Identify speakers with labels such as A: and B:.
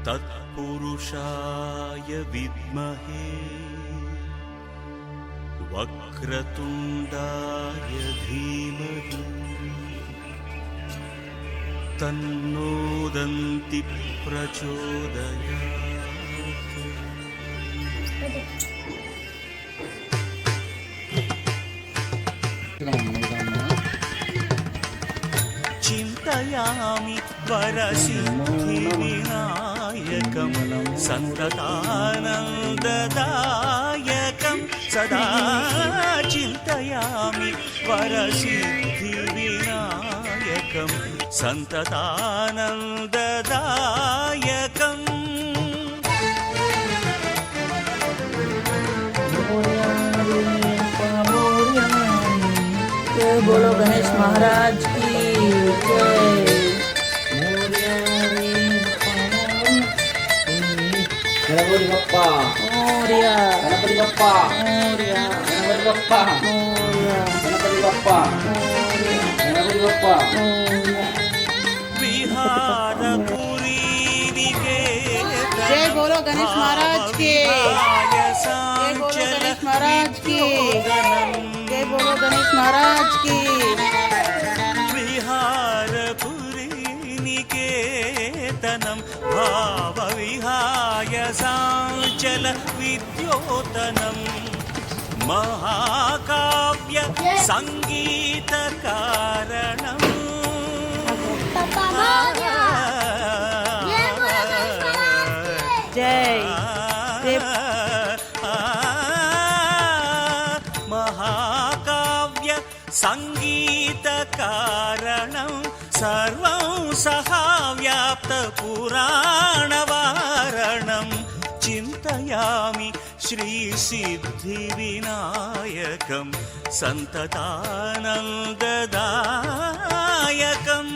A: तत्पुरुषाय विद्महे वक्रतुण्डाय धीमहि तन्नो दन्ति प्रचोदयात्। चिन्तयामि वरसिद्धिविनायकं सन्ततानन्ददायकं सदा चिन्तयामि वरसिद्धिविनायकं सन्ततानन्ददायकम्।
B: बोलो गणेश महाराज की जय।
C: गणपति बप्पा
B: मोरया,
C: गणपति बप्पा
B: मोरया,
C: गणपति बप्पा
B: मोरया,
C: गणपति बप्पा गणपति बप्पा।
B: जय बोलो गणेश महाराज की, जय बोलो गणेश महाराज की, जय बोलो गणेश महाराज की।
A: विहारपुरी निकेतनं भावविहाय साञ्चल विद्योतनं महाकाव्य संगीतकारणम्।
B: जय
A: महाकाव्य संगीतकारणं सर्वं सहाव्याप्त पुराणवारणं चिन्तयामि श्रीसिद्धिविनायकं सन्ततानन्ददायकम्।